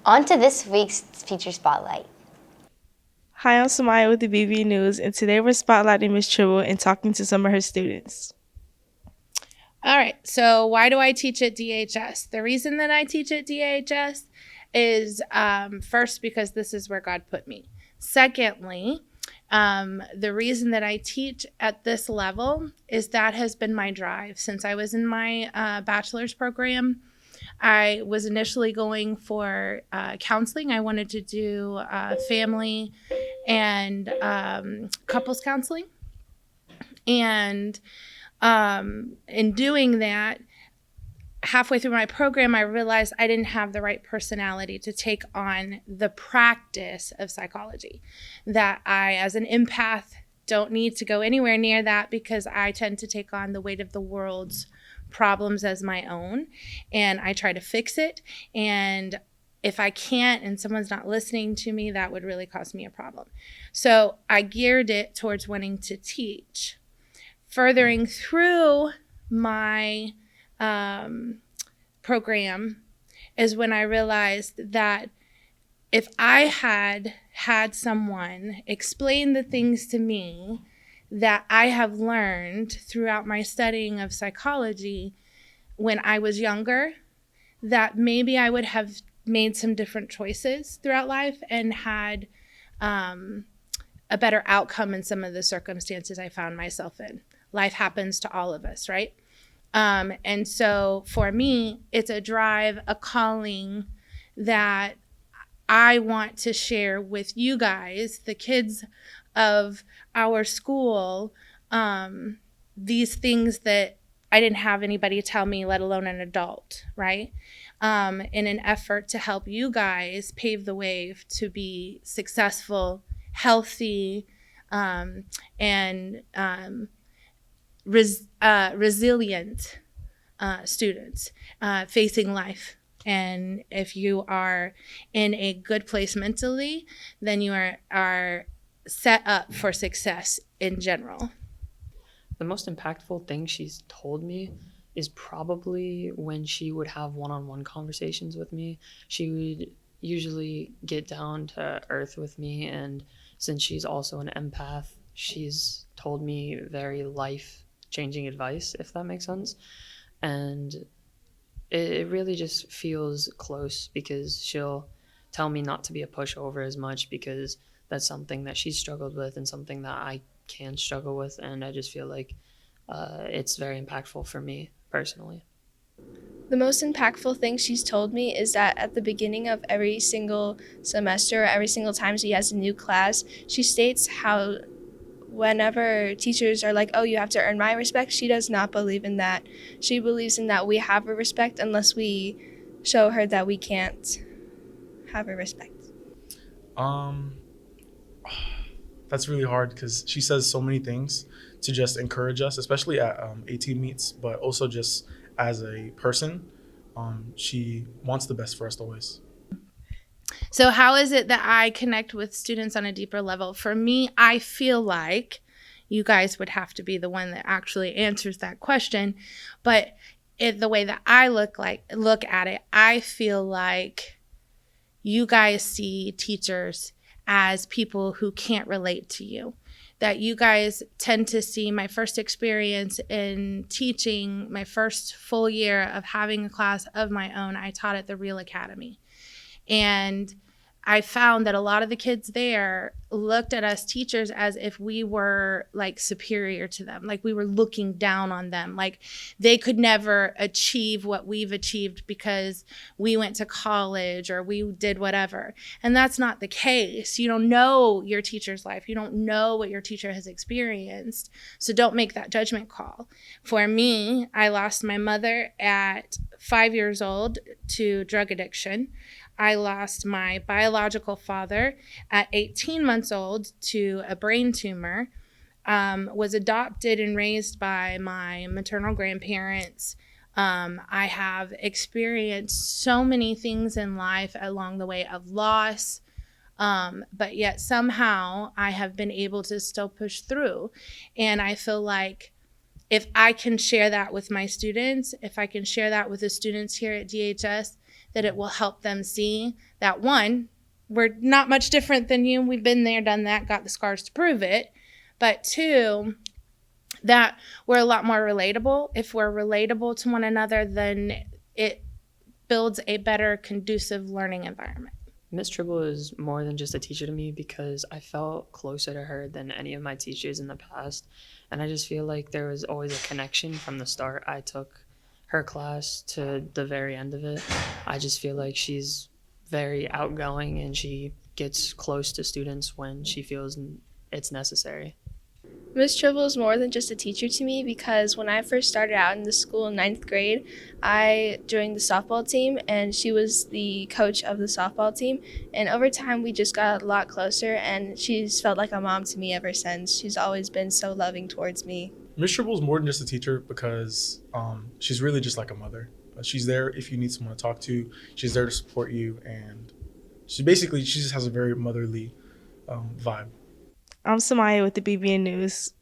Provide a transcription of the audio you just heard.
On to this week's Teacher Spotlight. Hi, I'm Samaya with the BB News, and today we're spotlighting Miss Tribble and talking to some of her students. All right, so why do I teach at DHS? The reason that I teach at DHS is first, because this is where God put me. Secondly, the reason that I teach at this level is that has been my drive since I was in my bachelor's program. I was initially going for counseling. I wanted to do family and couples counseling. And in doing that, halfway through my program, I realized I didn't have the right personality to take on the practice of psychology. That I, as an empath, don't need to go anywhere near that because I tend to take on the weight of the world's problems as my own, and I try to fix it. And if I can't and someone's not listening to me, that would really cause me a problem. So I geared it towards wanting to teach. Furthering through my program is when I realized that if I had someone explain the things to me that I have learned throughout my studying of psychology when I was younger, that maybe I would have made some different choices throughout life and had a better outcome in some of the circumstances I found myself in. Life happens to all of us, right? And so for me, it's a drive, a calling that I want to share with you guys, the kids of our school, these things that I didn't have anybody tell me, let alone an adult, right? In an effort to help you guys pave the way to be successful, healthy, and resilient students facing life. And if you are in a good place mentally, then you are set up for success in general. The most impactful thing she's told me is probably when she would have one-on-one conversations with me. She would usually get down to earth with me, and since she's also an empath, she's told me very life-changing advice, if that makes sense. And it really just feels close because she'll tell me not to be a pushover as much because that's something that she's struggled with and something that I can struggle with, and I just feel like it's very impactful for me personally. The most impactful thing she's told me is that at the beginning of every single semester, every single time she has a new class, she states how whenever teachers are like, oh, you have to earn my respect, she does not believe in that. She believes in that we have her respect unless we show her that we can't have her respect. That's really hard because she says so many things to just encourage us, especially at AT meets, but also just as a person. She wants the best for us always. So how is it that I connect with students on a deeper level? For me, I feel like you guys would have to be the one that actually answers that question. But the way that I look at it, I feel like you guys see teachers as people who can't relate to you. That you guys tend to see my first experience in teaching, my first full year of having a class of my own, I taught at the Real Academy. And I found that a lot of the kids there looked at us teachers as if we were like superior to them, like we were looking down on them, like they could never achieve what we've achieved because we went to college or we did whatever. And that's not the case. You don't know your teacher's life. You don't know what your teacher has experienced. So don't make that judgment call. For me, I lost my mother at 5 years old to drug addiction. I lost my biological father at 18 months old to a brain tumor, was adopted and raised by my maternal grandparents. I have experienced so many things in life along the way of loss, but yet somehow I have been able to still push through. And I feel like if I can share that with my students, if I can share that with the students here at DHS, that it will help them see that one, we're not much different than you. We've been there, done that, got the scars to prove it. But two, that we're a lot more relatable. If we're relatable to one another, then it builds a better, conducive learning environment. Miss Tribble is more than just a teacher to me because I felt closer to her than any of my teachers in the past. And I just feel like there was always a connection from the start I took her class to the very end of it. I just feel like she's very outgoing and she gets close to students when she feels it's necessary. Miss Tribble is more than just a teacher to me because when I first started out in the school in 9th grade, I joined the softball team and she was the coach of the softball team. And over time, we just got a lot closer and she's felt like a mom to me ever since. She's always been so loving towards me. Miss Tribble is more than just a teacher because she's really just like a mother. She's there if you need someone to talk to. She's there to support you, and she just has a very motherly vibe. I'm Samaya with the BBN News.